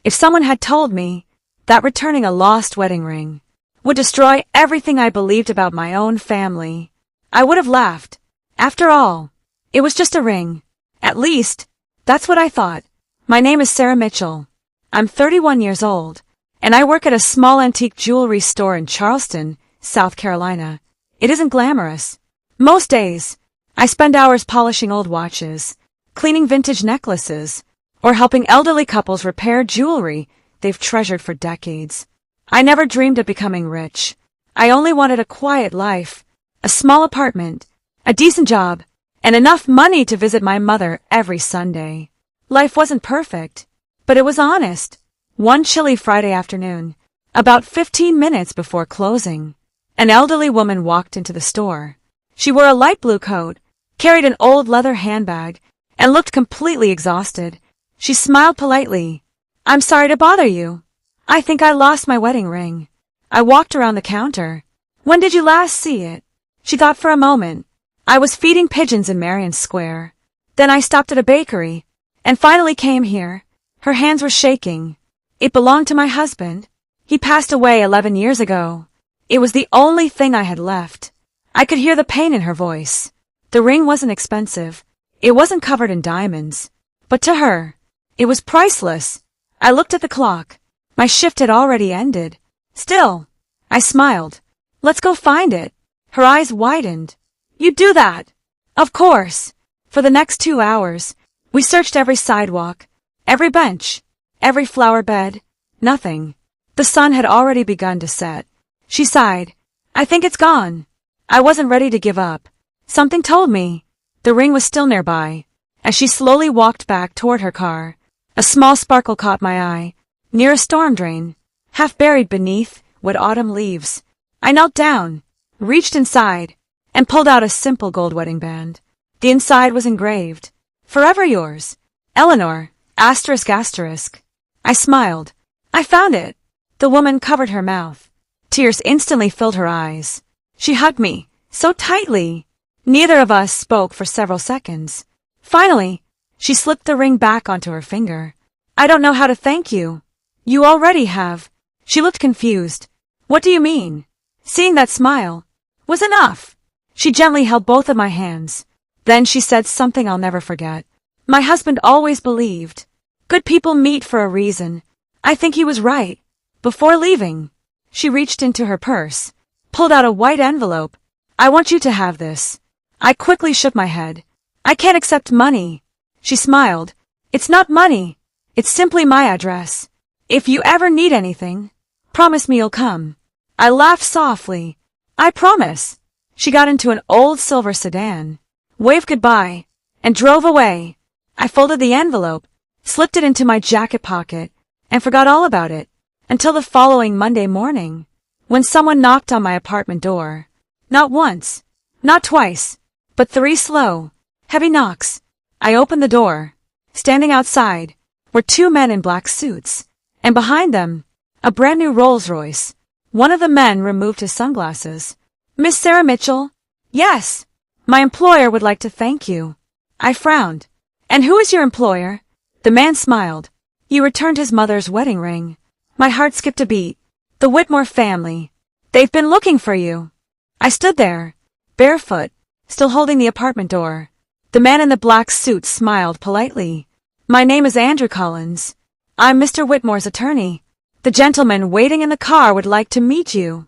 If someone had told me that returning a lost wedding ring would destroy everything I believed about my own family, I would have laughed. After all, it was just a ring. At least, that's what I thought. My name is Sarah Mitchell. I'm 31 years old, and I work at a small antique jewelry store in Charleston, South Carolina. It isn't glamorous. Most days, I spend hours polishing old watches, cleaning vintage necklaces, or helping elderly couples repair jewelry they've treasured for decades. I never dreamed of becoming rich. I only wanted a quiet life, a small apartment, a decent job, and enough money to visit my mother every Sunday. Life wasn't perfect, but it was honest. One chilly Friday afternoon, about 15 minutes before closing, an elderly woman walked into the store. She wore a light blue coat, carried an old leather handbag, and looked completely exhausted. She smiled politely. "I'm sorry to bother you. I think I lost my wedding ring." I walked around the counter. "When did you last see it?" She thought for a moment. "I was feeding pigeons in Marion Square. Then I stopped at a bakery, and finally came here." Her hands were shaking. "It belonged to my husband. He passed away 11 years ago. It was the only thing I had left." I could hear the pain in her voice. The ring wasn't expensive. It wasn't covered in diamonds. But to her, it was priceless. I looked at the clock. My shift had already ended. Still, I smiled. "Let's go find it." Her eyes widened. "You'd do that?" "Of course." For the next 2 hours, we searched every sidewalk, every bench, every flower bed. Nothing. The sun had already begun to set. She sighed. "I think it's gone." I wasn't ready to give up. Something told me the ring was still nearby. As she slowly walked back toward her car, a small sparkle caught my eye, near a storm drain, half buried beneath wet autumn leaves. I knelt down, reached inside, and pulled out a simple gold wedding band. The inside was engraved, "Forever yours, Eleanor, ****. I smiled. "I found it." The woman covered her mouth. Tears instantly filled her eyes. She hugged me, so tightly. Neither of us spoke for several seconds. Finally, she slipped the ring back onto her finger. "I don't know how to thank you." "You already have." She looked confused. "What do you mean?" Seeing that smile was enough. She gently held both of my hands. Then she said something I'll never forget. "My husband always believed good people meet for a reason. I think he was right." Before leaving, she reached into her purse, pulled out a white envelope. "I want you to have this." I quickly shook my head. "I can't accept money." She smiled. "It's not money. It's simply my address. If you ever need anything, promise me you'll come." I laughed softly. "I promise." She got into an old silver sedan, waved goodbye, and drove away. I folded the envelope, slipped it into my jacket pocket, and forgot all about it until the following Monday morning, when someone knocked on my apartment door. Not once, not twice, but 3 slow, heavy knocks. I opened the door. Standing outside were 2 men in black suits, and behind them, a brand new Rolls-Royce. One of the men removed his sunglasses. "Miss Sarah Mitchell?" "Yes. My employer would like to thank you." I frowned. "And who is your employer?" The man smiled. "You returned his mother's wedding ring." My heart skipped a beat. "The Whitmore family. They've been looking for you." I stood there, barefoot, still holding the apartment door. The man in the black suit smiled politely. "My name is Andrew Collins. I'm Mr. Whitmore's attorney. The gentleman waiting in the car would like to meet you."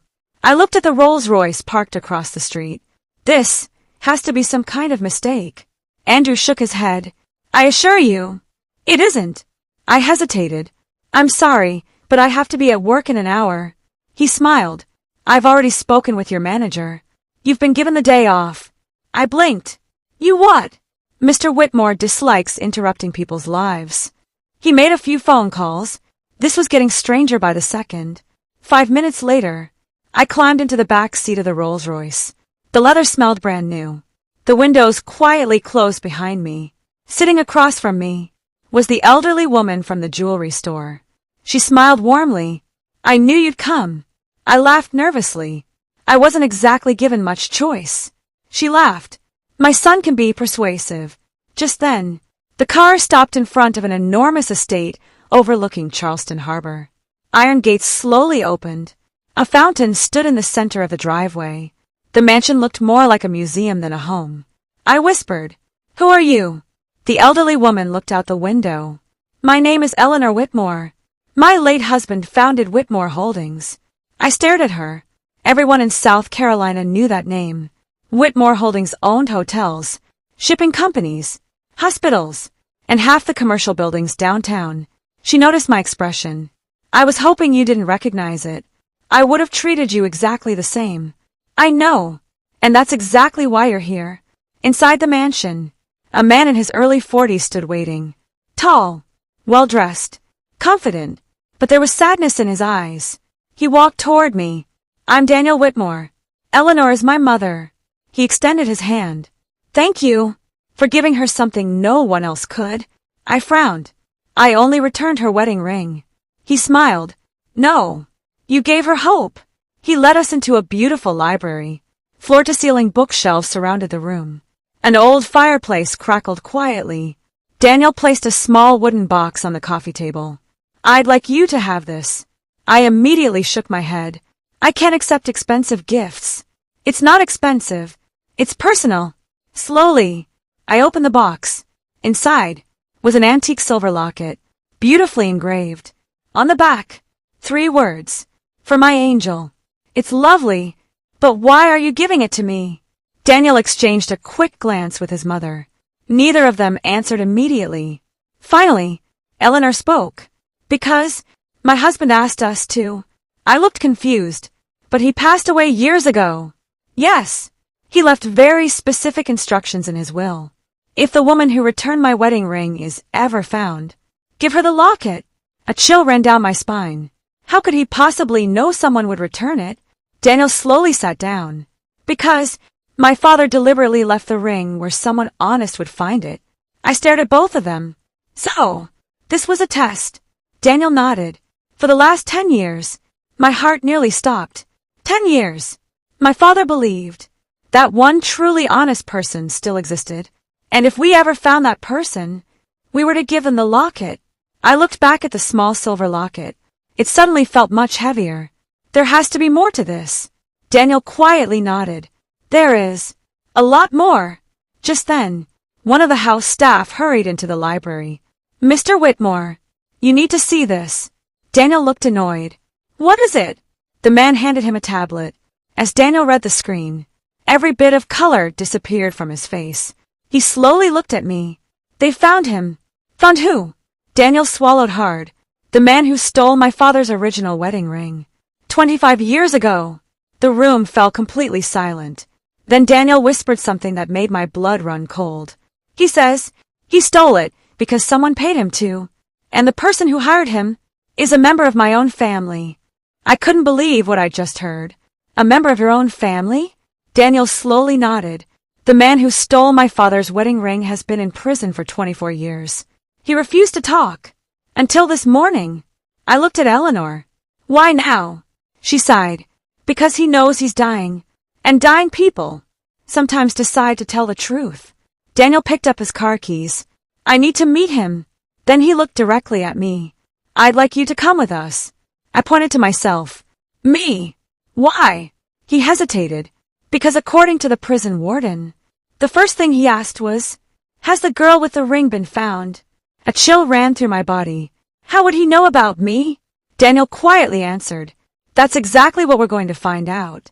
I looked at the Rolls-Royce parked across the street. "This has to be some kind of mistake." Andrew shook his head. "I assure you, it isn't." I hesitated. "I'm sorry, but I have to be at work in an hour." He smiled. "I've already spoken with your manager. You've been given the day off." I blinked. "You what?" Mr. Whitmore dislikes interrupting people's lives. He made a few phone calls. This was getting stranger by the second. 5 minutes later, I climbed into the back seat of the Rolls-Royce. The leather smelled brand new. The windows quietly closed behind me. Sitting across from me was the elderly woman from the jewelry store. She smiled warmly. "I knew you'd come." I laughed nervously. I wasn't exactly given much choice. She laughed. "My son can be persuasive." Just then, the car stopped in front of an enormous estate overlooking Charleston Harbor. Iron gates slowly opened. A fountain stood in the center of the driveway. The mansion looked more like a museum than a home. I whispered, "Who are you?" The elderly woman looked out the window. "My name is Eleanor Whitmore. My late husband founded Whitmore Holdings." I stared at her. Everyone in South Carolina knew that name. Whitmore Holdings owned hotels, shipping companies, hospitals, and half the commercial buildings downtown. She noticed my expression. "I was hoping you didn't recognize it. I would have treated you exactly the same." "I know. And that's exactly why you're here." Inside the mansion, a man in his early 40s stood waiting. Tall, well-dressed, confident, but there was sadness in his eyes. He walked toward me. "I'm Daniel Whitmore. Eleanor is my mother." He extended his hand. "Thank you for giving her something no one else could." I frowned. "I only returned her wedding ring." He smiled. "No, you gave her hope." He led us into a beautiful library. Floor-to-ceiling bookshelves surrounded the room. An old fireplace crackled quietly. Daniel placed a small wooden box on the coffee table. "I'd like you to have this." I immediately shook my head. "I can't accept expensive gifts." "It's not expensive. It's personal." Slowly, I opened the box. Inside was an antique silver locket, beautifully engraved. On the back, 3 words, "For my angel." "It's lovely, but why are you giving it to me?" Daniel exchanged a quick glance with his mother. Neither of them answered immediately. Finally, Eleanor spoke. "Because my husband asked us to." I looked confused. "But he passed away years ago." "Yes. He left very specific instructions in his will. If the woman who returned my wedding ring is ever found, give her the locket." A chill ran down my spine. How could he possibly know someone would return it? Daniel slowly sat down. "Because my father deliberately left the ring where someone honest would find it." I stared at both of them. "So, this was a test." Daniel nodded. "For the last 10 years, my heart nearly stopped. 10 years. My father believed that one truly honest person still existed, and if we ever found that person, we were to give them the locket." I looked back at the small silver locket. It suddenly felt much heavier. "There has to be more to this." Daniel quietly nodded. "There is. A lot more." Just then, one of the house staff hurried into the library. "Mr. Whitmore, you need to see this." Daniel looked annoyed. "What is it?" The man handed him a tablet. As Daniel read the screen, every bit of color disappeared from his face. He slowly looked at me. "They found him." "Found who?" Daniel swallowed hard. "The man who stole my father's original wedding ring. 25 years ago." The room fell completely silent. Then Daniel whispered something that made my blood run cold. "He says he stole it because someone paid him to, and the person who hired him is a member of my own family." I couldn't believe what I just heard. "A member of your own family?" Daniel slowly nodded. "The man who stole my father's wedding ring has been in prison for 24 years. He refused to talk. Until this morning." I looked at Eleanor. "Why now?" She sighed. "Because he knows he's dying. And dying people sometimes decide to tell the truth." Daniel picked up his car keys. "I need to meet him." Then he looked directly at me. "I'd like you to come with us." I pointed to myself. "Me? Why?" He hesitated. "Because according to the prison warden, the first thing he asked was, 'Has the girl with the ring been found?'" A chill ran through my body. "How would he know about me?" Daniel quietly answered, "That's exactly what we're going to find out."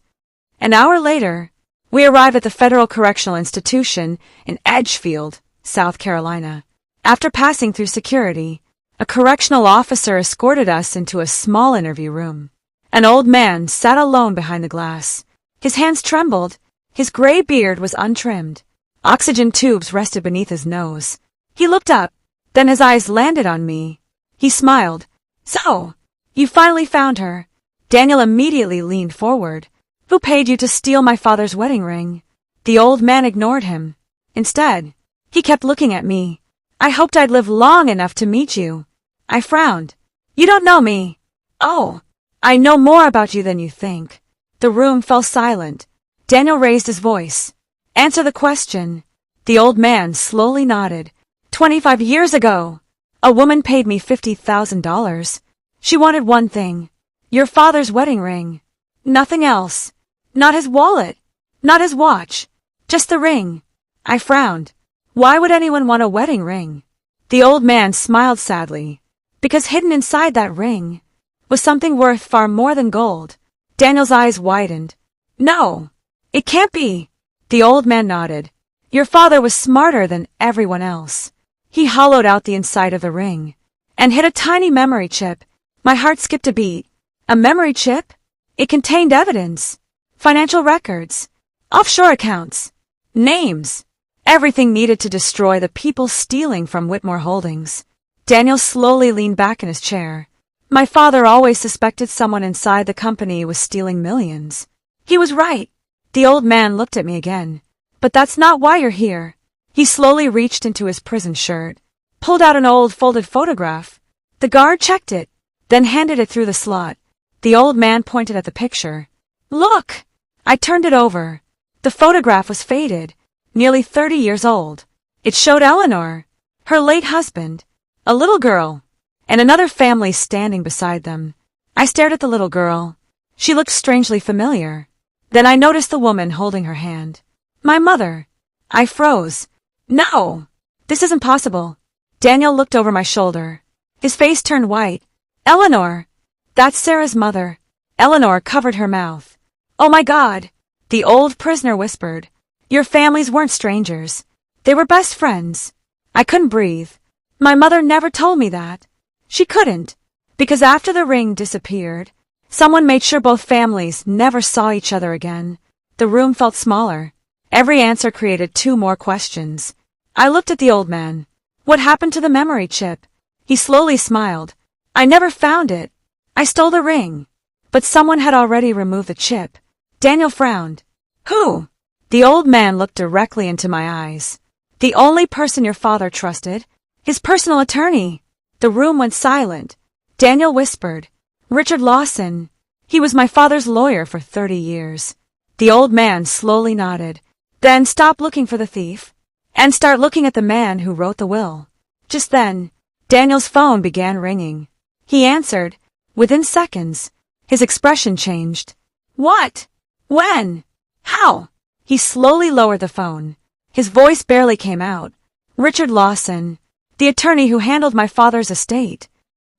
An hour later, we arrived at the Federal Correctional Institution in Edgefield, South Carolina. After passing through security, a correctional officer escorted us into a small interview room. An old man sat alone behind the glass. His hands trembled. His gray beard was untrimmed. Oxygen tubes rested beneath his nose. He looked up. Then his eyes landed on me. He smiled. "So, you finally found her." Daniel immediately leaned forward. "Who paid you to steal my father's wedding ring?" The old man ignored him. Instead, he kept looking at me. "I hoped I'd live long enough to meet you." I frowned. "You don't know me." "Oh, I know more about you than you think." The room fell silent. Daniel raised his voice. "Answer the question." The old man slowly nodded. 25 years ago." A woman paid me $50,000. She wanted one thing. Your father's wedding ring. Nothing else. Not his wallet. Not his watch. Just the ring. I frowned. Why would anyone want a wedding ring? The old man smiled sadly. Because hidden inside that ring was something worth far more than gold. Daniel's eyes widened. No, it can't be. The old man nodded. Your father was smarter than everyone else. He hollowed out the inside of the ring and hid a tiny memory chip. My heart skipped a beat. A memory chip? It contained evidence. Financial records. Offshore accounts. Names. Everything needed to destroy the people stealing from Whitmore Holdings. Daniel slowly leaned back in his chair. My father always suspected someone inside the company was stealing millions. He was right. The old man looked at me again. But that's not why you're here. He slowly reached into his prison shirt, pulled out an old folded photograph. The guard checked it, then handed it through the slot. The old man pointed at the picture. Look! I turned it over. The photograph was faded, nearly 30 years old. It showed Eleanor, her late husband, a little girl, and another family standing beside them. I stared at the little girl. She looked strangely familiar. Then I noticed the woman holding her hand. My mother. I froze. No! This isn't possible. Daniel looked over my shoulder. His face turned white. Eleanor! That's Sarah's mother. Eleanor covered her mouth. Oh my God! The old prisoner whispered. Your families weren't strangers. They were best friends. I couldn't breathe. My mother never told me that. She couldn't. Because after the ring disappeared, someone made sure both families never saw each other again. The room felt smaller. Every answer created 2 more questions. I looked at the old man. What happened to the memory chip? He slowly smiled. I never found it. I stole the ring. But someone had already removed the chip. Daniel frowned. Who? The old man looked directly into my eyes. The only person your father trusted. His personal attorney. The room went silent. Daniel whispered. Richard Lawson. He was my father's lawyer for 30 years. The old man slowly nodded. Then stop looking for the thief and start looking at the man who wrote the will. Just then, Daniel's phone began ringing. He answered. Within seconds, his expression changed. What? When? How? He slowly lowered the phone. His voice barely came out. Richard Lawson, the attorney who handled my father's estate.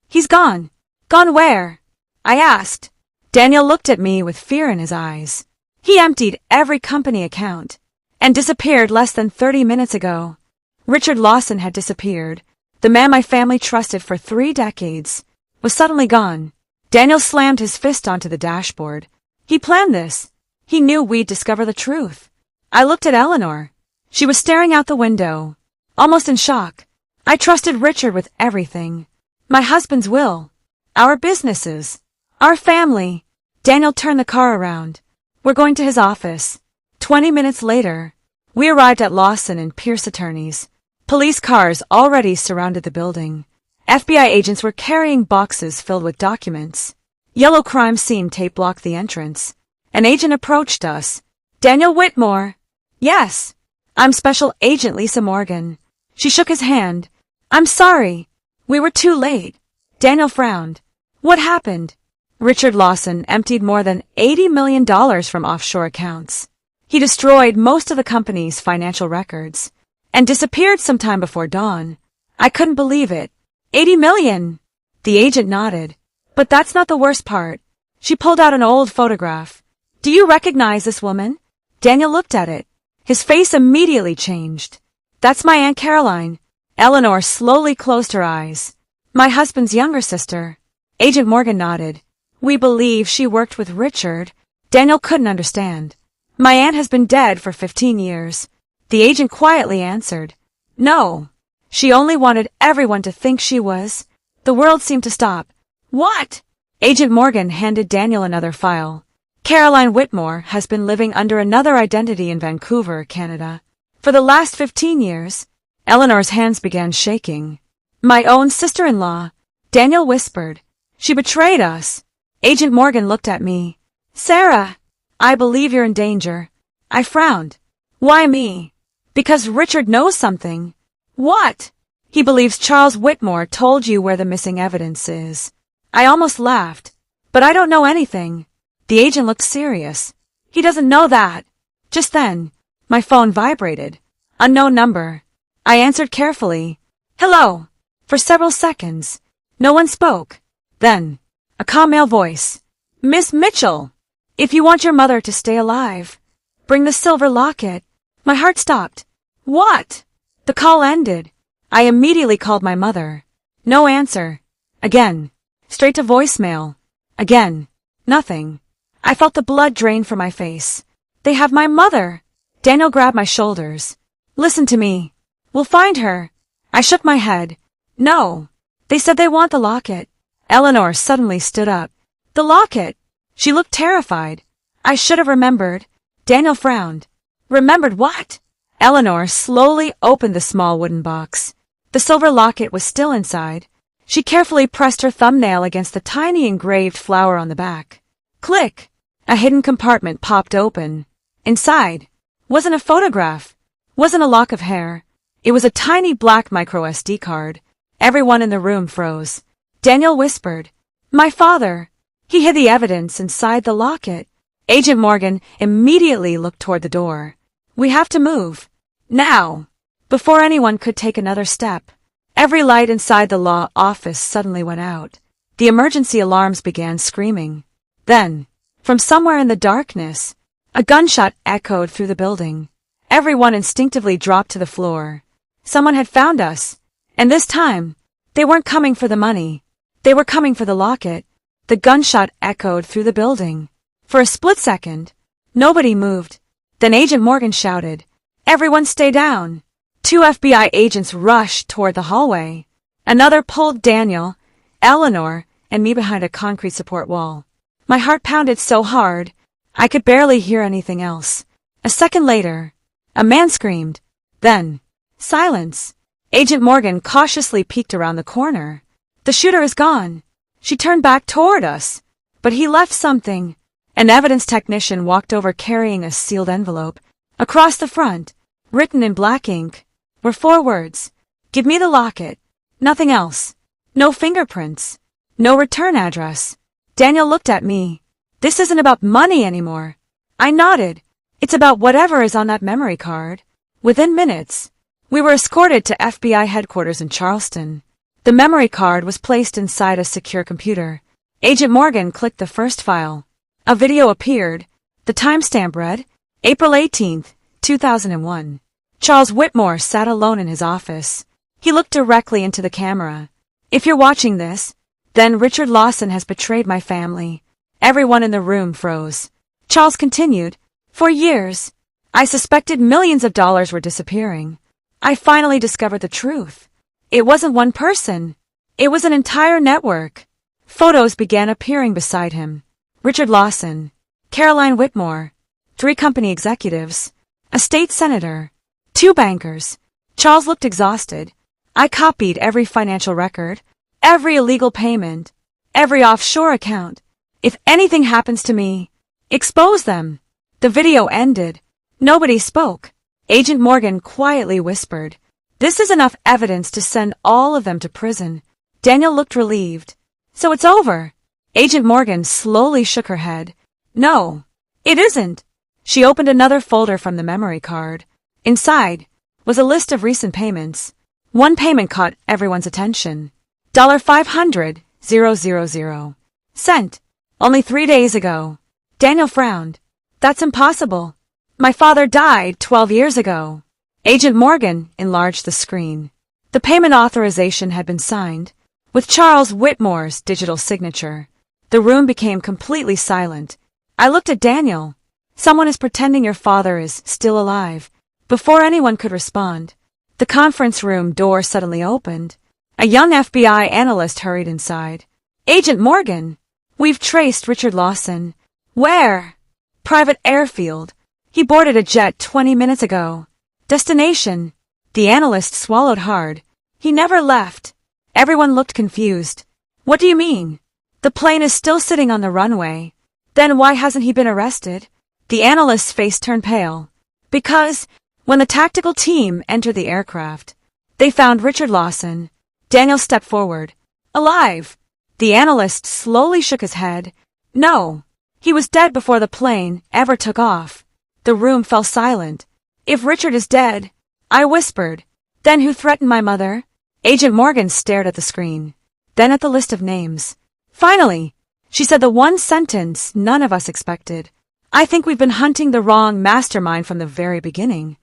He's gone. Gone where? I asked. Daniel looked at me with fear in his eyes. He emptied every company account and disappeared less than 30 minutes ago. Richard Lawson had disappeared. The man my family trusted for 3 decades was suddenly gone. Daniel slammed his fist onto the dashboard. He planned this. He knew we'd discover the truth. I looked at Eleanor. She was staring out the window, almost in shock. I trusted Richard with everything. My husband's will. Our businesses. Our family. Daniel turned the car around. We're going to his office. 20 minutes later, we arrived at Lawson and Pierce Attorneys. Police cars already surrounded the building. FBI agents were carrying boxes filled with documents. Yellow crime scene tape blocked the entrance. An agent approached us. Daniel Whitmore. Yes. I'm Special Agent Lisa Morgan. She shook his hand. I'm sorry. We were too late. Daniel frowned. What happened? Richard Lawson emptied more than $80 million from offshore accounts. He destroyed most of the company's financial records and disappeared sometime before dawn. I couldn't believe it. 80 million! The agent nodded. But that's not the worst part. She pulled out an old photograph. Do you recognize this woman? Daniel looked at it. His face immediately changed. That's my Aunt Caroline. Eleanor slowly closed her eyes. My husband's younger sister. Agent Morgan nodded. We believe she worked with Richard. Daniel couldn't understand. My aunt has been dead for 15 years. The agent quietly answered. No. She only wanted everyone to think she was. The world seemed to stop. What? Agent Morgan handed Daniel another file. Caroline Whitmore has been living under another identity in Vancouver, Canada. For the last 15 years, Eleanor's hands began shaking. My own sister-in-law, Daniel whispered. She betrayed us. Agent Morgan looked at me. Sarah, I believe you're in danger. I frowned. Why me? Because Richard knows something. What? He believes Charles Whitmore told you where the missing evidence is. I almost laughed. But I don't know anything. The agent looked serious. He doesn't know that. Just then, my phone vibrated. Unknown number. I answered carefully. Hello. For several seconds, no one spoke. Then, a calm male voice. Miss Mitchell, if you want your mother to stay alive, bring the silver locket. My heart stopped. What? The call ended. I immediately called my mother. No answer. Again. Straight to voicemail. Again. Nothing. I felt the blood drain from my face. They have my mother. Daniel grabbed my shoulders. Listen to me. We'll find her. I shook my head. No. They said they want the locket. Eleanor suddenly stood up. The locket. She looked terrified. I should have remembered. Daniel frowned. Remembered what? Eleanor slowly opened the small wooden box. The silver locket was still inside. She carefully pressed her thumbnail against the tiny engraved flower on the back. Click! A hidden compartment popped open. Inside wasn't a photograph, wasn't a lock of hair. It was a tiny black micro SD card. Everyone in the room froze. Daniel whispered, My father. He hid the evidence inside the locket. Agent Morgan immediately looked toward the door. We have to move. Now. Before anyone could take another step, every light inside the law office suddenly went out. The emergency alarms began screaming. Then, from somewhere in the darkness, a gunshot echoed through the building. Everyone instinctively dropped to the floor. Someone had found us. And this time, they weren't coming for the money. They were coming for the locket. The gunshot echoed through the building. For a split second, nobody moved. Then Agent Morgan shouted, Everyone stay down. 2 FBI agents rushed toward the hallway. Another pulled Daniel, Eleanor, and me behind a concrete support wall. My heart pounded so hard, I could barely hear anything else. A second later, a man screamed. Then, silence. Agent Morgan cautiously peeked around the corner. The shooter is gone. She turned back toward us. But he left something. An evidence technician walked over carrying a sealed envelope. Across the front, written in black ink, were 4 words. Give me the locket. Nothing else. No fingerprints. No return address. Daniel looked at me. This isn't about money anymore. I nodded. It's about whatever is on that memory card. Within minutes, we were escorted to FBI headquarters in Charleston. The memory card was placed inside a secure computer. Agent Morgan clicked the first file. A video appeared. The timestamp read, April 18th, 2001. Charles Whitmore sat alone in his office. He looked directly into the camera. If you're watching this, then Richard Lawson has betrayed my family. Everyone in the room froze. Charles continued, For years, I suspected millions of dollars were disappearing. I finally discovered the truth. It wasn't one person. It was an entire network. Photos began appearing beside him. Richard Lawson, Caroline Whitmore, 3 company executives, a state senator, 2 bankers. Charles looked exhausted. I copied every financial record, every illegal payment, every offshore account. If anything happens to me, expose them. The video ended. Nobody spoke. Agent Morgan quietly whispered, This is enough evidence to send all of them to prison. Daniel looked relieved. So it's over. Agent Morgan slowly shook her head. No, it isn't. She opened another folder from the memory card. Inside was a list of recent payments. One payment caught everyone's attention. $500,000. Sent. Only 3 days ago. Daniel frowned. That's impossible. My father died 12 years ago. Agent Morgan enlarged the screen. The payment authorization had been signed, with Charles Whitmore's digital signature. The room became completely silent. I looked at Daniel. Someone is pretending your father is still alive. Before anyone could respond, the conference room door suddenly opened. A young FBI analyst hurried inside. Agent Morgan, we've traced Richard Lawson. Where? Private airfield. He boarded a jet 20 minutes ago. Destination. The analyst swallowed hard. He never left. Everyone looked confused. What do you mean? The plane is still sitting on the runway. Then why hasn't he been arrested? The analyst's face turned pale. Because, when the tactical team entered the aircraft, They found Richard Lawson. Daniel stepped forward. Alive. The analyst slowly shook his head. No. He was dead before the plane ever took off. The room fell silent. If Richard is dead, I whispered. Then who threatened my mother? Agent Morgan stared at the screen, then at the list of names. Finally, she said the one sentence none of us expected. I think we've been hunting the wrong mastermind from the very beginning.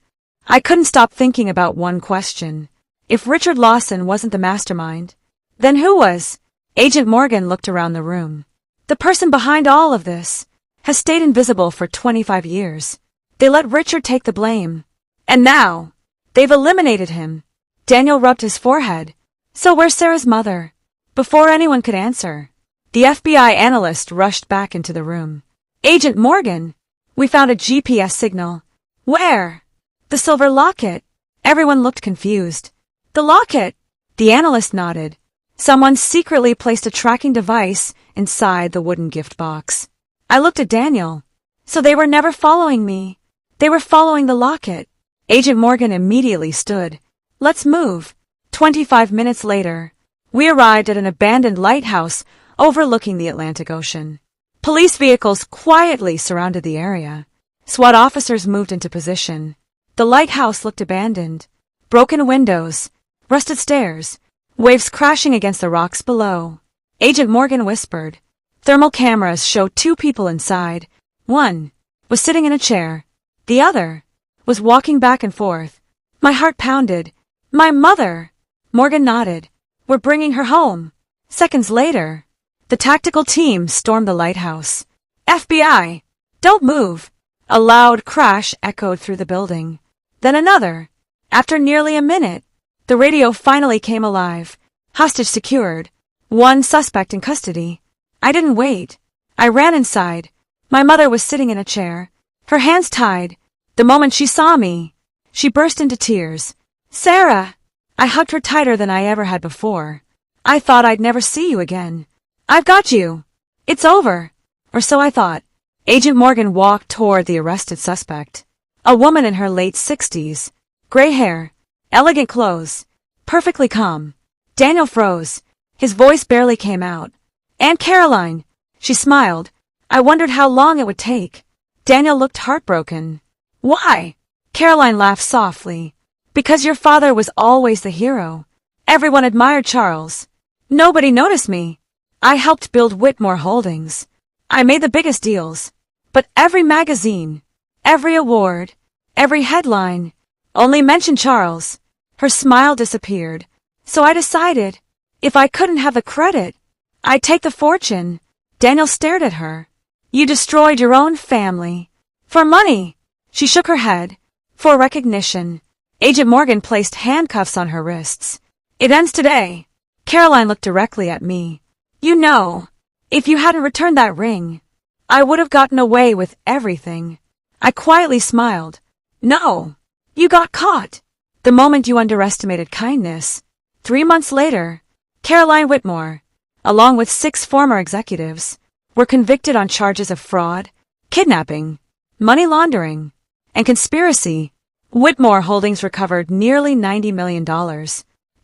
I couldn't stop thinking about one question. If Richard Lawson wasn't the mastermind, then who was? Agent Morgan looked around the room. The person behind all of this has stayed invisible for 25 years. They let Richard take the blame. And now, they've eliminated him. Daniel rubbed his forehead. So where's Sarah's mother? Before anyone could answer, the FBI analyst rushed back into the room. Agent Morgan, we found a GPS signal. Where? The silver locket. Everyone looked confused. The locket? The analyst nodded. Someone secretly placed a tracking device inside the wooden gift box. I looked at Daniel. So they were never following me. They were following the locket. Agent Morgan immediately stood. Let's move. 25 minutes later, we arrived at an abandoned lighthouse overlooking the Atlantic Ocean. Police vehicles quietly surrounded the area. SWAT officers moved into position. The lighthouse looked abandoned. Broken windows, rusted stairs, waves crashing against the rocks below. Agent Morgan whispered. Thermal cameras showed two people inside. One was sitting in a chair. The other was walking back and forth. My heart pounded. My mother! Morgan nodded. We're bringing her home. Seconds later, the tactical team stormed the lighthouse. FBI! Don't move! A loud crash echoed through the building. Then another. After nearly a minute, the radio finally came alive. Hostage secured. One suspect in custody. I didn't wait. I ran inside. My mother was sitting in a chair, her hands tied. The moment she saw me, she burst into tears. Sarah! I hugged her tighter than I ever had before. I thought I'd never see you again. I've got you. It's over. Or so I thought. Agent Morgan walked toward the arrested suspect. A woman in her late 60s. Gray hair. Elegant clothes. Perfectly calm. Daniel froze. His voice barely came out. Aunt Caroline. She smiled. I wondered how long it would take. Daniel looked heartbroken. Why? Caroline laughed softly. Because your father was always the hero. Everyone admired Charles. Nobody noticed me. I helped build Whitmore Holdings. I made the biggest deals. But every magazine, every award, every headline only mentioned Charles. Her smile disappeared. So I decided, if I couldn't have the credit, I'd take the fortune. Daniel stared at her. You destroyed your own family. For money. She shook her head. For recognition. Agent Morgan placed handcuffs on her wrists. It ends today. Caroline looked directly at me. You know, if you hadn't returned that ring, I would have gotten away with everything. I quietly smiled. No, you got caught. The moment you underestimated kindness. 3 months later, Caroline Whitmore, along with 6 former executives, were convicted on charges of fraud, kidnapping, money laundering, and conspiracy. Whitmore Holdings recovered nearly $90 million.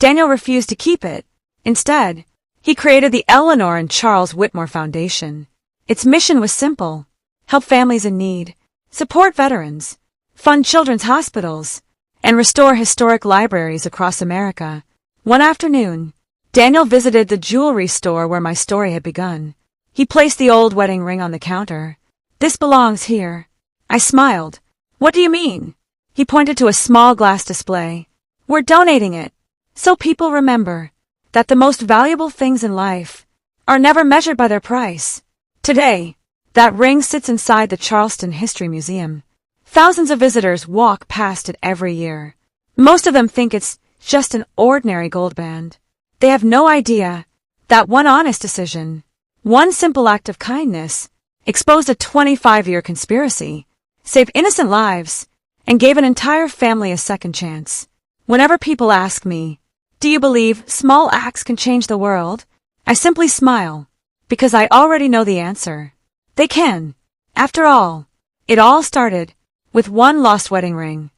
Daniel refused to keep it. Instead, he created the Eleanor and Charles Whitmore Foundation. Its mission was simple: help families in need, support veterans, fund children's hospitals, and restore historic libraries across America. One afternoon, Daniel visited the jewelry store where my story had begun. He placed the old wedding ring on the counter. This belongs here. I smiled. What do you mean? He pointed to a small glass display. We're donating it, so people remember that the most valuable things in life are never measured by their price. Today, that ring sits inside the Charleston History Museum. Thousands of visitors walk past it every year. Most of them think it's just an ordinary gold band. They have no idea that one honest decision, one simple act of kindness, exposed a 25-year conspiracy, saved innocent lives, and gave an entire family a second chance. Whenever people ask me, do you believe small acts can change the world? I simply smile, because I already know the answer. They can. After all, it all started with one lost wedding ring.